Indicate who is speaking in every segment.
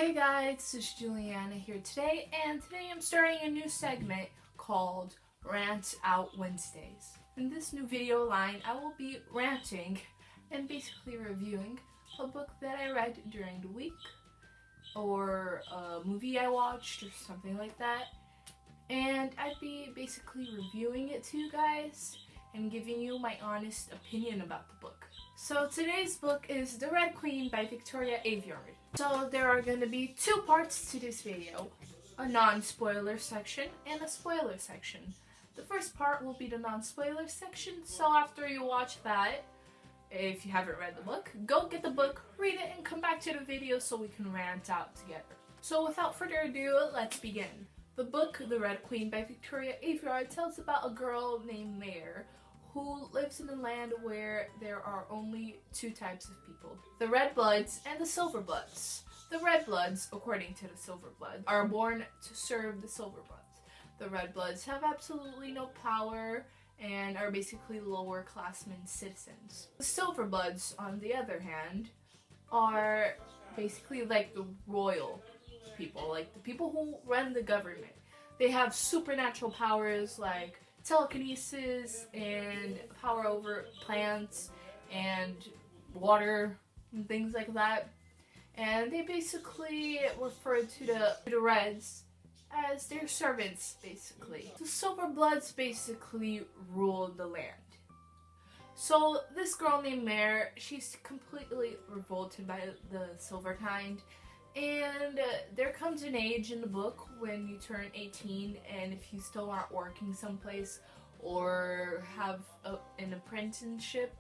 Speaker 1: Hey guys, this is Giuliana here today, and today I'm starting a new segment called Rant Out Wednesdays. In this new video line, I will be ranting and basically reviewing a book that I read during the week, or a movie I watched, or something like that. And I'd be basically reviewing it to you guys and giving you my honest opinion about the book. So today's book is The Red Queen by Victoria Aveyard. So there are going to be two parts to this video, a non-spoiler section and a spoiler section. The first part will be the non-spoiler section, so after you watch that, if you haven't read the book, go get the book, read it, and come back to the video so we can rant out together. So without further ado, let's begin. The book, The Red Queen by Victoria Aveyard, tells about a girl named Mare who lives in a land where there are only two types of people, the Red Bloods and the Silver Bloods. The Red Bloods, according to the Silver Bloods, are born to serve the Silver Bloods. The Red Bloods have absolutely no power and are basically lower classmen citizens. The Silver Bloods, on the other hand, are basically like the royal people, like the people who run the government. They have supernatural powers like telekinesis and power over plants and water and things like that. And they basically refer to the Reds as their servants, basically. The Silver Bloods basically rule the land. So this girl named Mare, she's completely revolted by the Silver kind. And there comes an age in the book when you turn 18, and if you still aren't working someplace or have an apprenticeship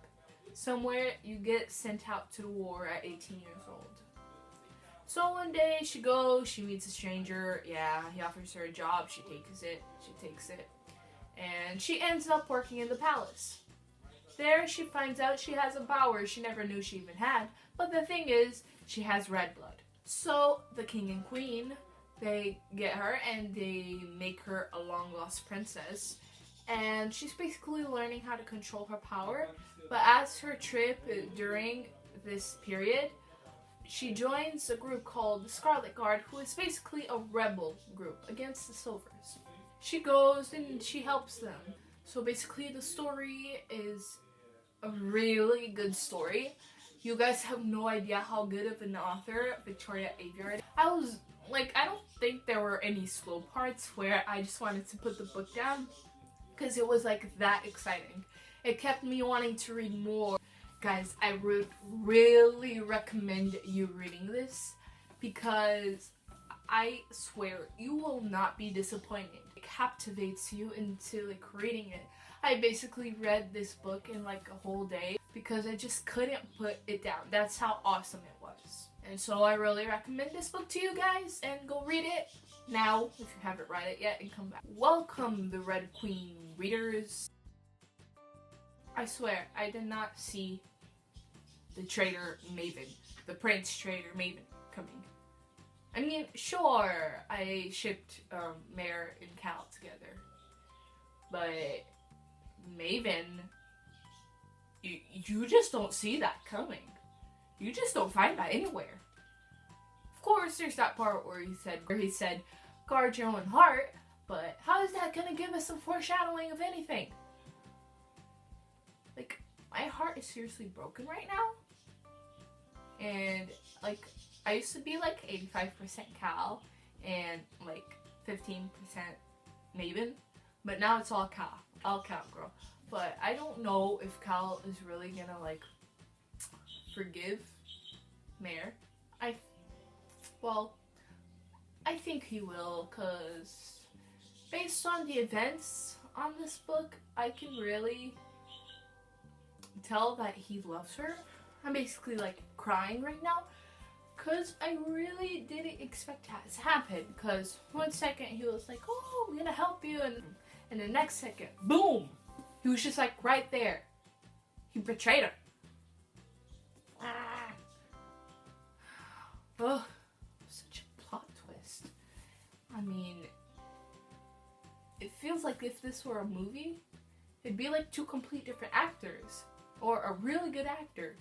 Speaker 1: somewhere, you get sent out to the war at 18 years old. So one day she goes, she meets a stranger, he offers her a job, she takes it, and she ends up working in the palace. There she finds out she has a power she never knew she even had, but the thing is, she has red blood. So the king and queen, they get her and they make her a long-lost princess. And she's basically learning how to control her power. But as her trip during this period, she joins a group called the Scarlet Guard, who is basically a rebel group against the Silvers. She goes and she helps them. So basically the story is a really good story. You guys have no idea how good of an author Victoria Aveyard. I don't think there were any slow parts where I just wanted to put the book down because it was like that exciting. It kept me wanting to read more. Guys, I would really recommend you reading this because I swear you will not be disappointed. It captivates you into reading it. I basically read this book in a whole day because I just couldn't put it down. That's how awesome it was. And so I really recommend this book to you guys, and go read it now if you haven't read it yet and come back. Welcome, the Red Queen readers. I swear, I did not see the traitor Maven, the Prince traitor Maven coming. I mean, sure, I shipped Mare and Cal together, but Maven, you just don't see that coming. You just don't find that anywhere. Of course, there's that part where he said, guard your own heart, but how is that gonna give us some foreshadowing of anything? My heart is seriously broken right now. And, I used to be 85% Cal and 15% Maven, but now it's all Cal. All Cal, girl. But I don't know if Cal is really gonna forgive Mare. I think he will, cause based on the events on this book, I can really tell that he loves her. I'm basically crying right now, cause I really didn't expect that to happen. Cause one second he was like, "Oh, I'm gonna help you," and the next second, boom, he was just right there. He betrayed her. Oh, such a plot twist. I mean, it feels like if this were a movie, it'd be two complete different actors, or a really good actor,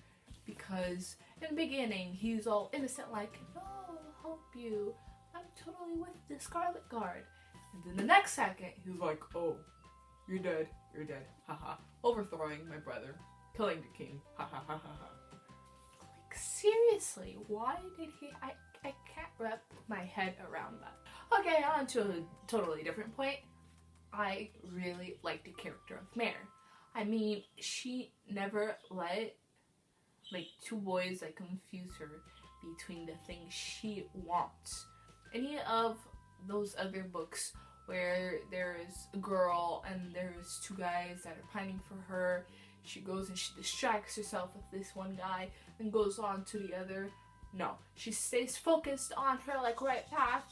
Speaker 1: because in the beginning he's all innocent, no, help you. I'm totally with the Scarlet Guard. And then the next second, he's like, oh, you're dead, haha. Overthrowing my brother, killing the king, ha ha ha ha ha. Like, seriously, why did he, I can't wrap my head around that. Okay, on to a totally different point. I really like the character of Mare. I mean, she never let, like, two boys, like, confuse her between the things she wants. Any of those other books where there is a girl and there's two guys that are pining for her, she goes and she distracts herself with this one guy and goes on to the other. No, she stays focused on her, like, right path,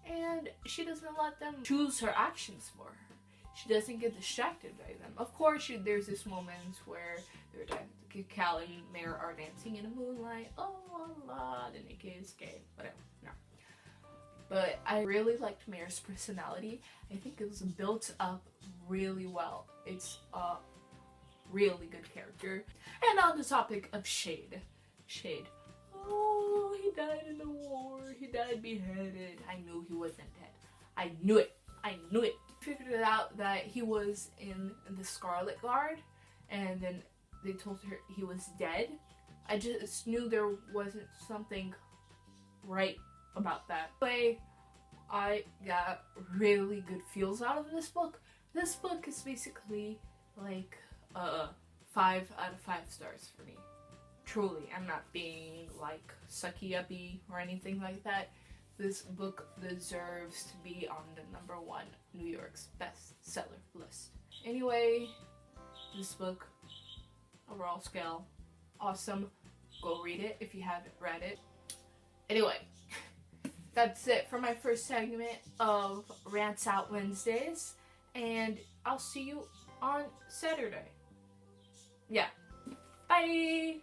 Speaker 1: and she doesn't let them choose her actions for her. She doesn't get distracted by them. Of course, there's this moment where Cal and Mare are dancing in the moonlight. Oh, Allah, the naked is gay. Whatever, no. But I really liked Mare's personality. I think it was built up really well. It's a really good character. And on the topic of Shade. Oh, he died in the war. He died beheaded. I knew he wasn't dead. I knew it. Figured it out that he was in the Scarlet Guard, and then they told her he was dead. I just knew there wasn't something right about that. But I got really good feels out of this book. This book is basically like 5 out of 5 stars for me. Truly, I'm not being like sucky-uppy or anything like that. This book deserves to be on the #1 New York's bestseller list. Anyway, this book, overall scale, awesome. Go read it if you haven't read it. Anyway, that's it for my first segment of Rant Out Wednesdays, and I'll see you on Saturday. Yeah. Bye!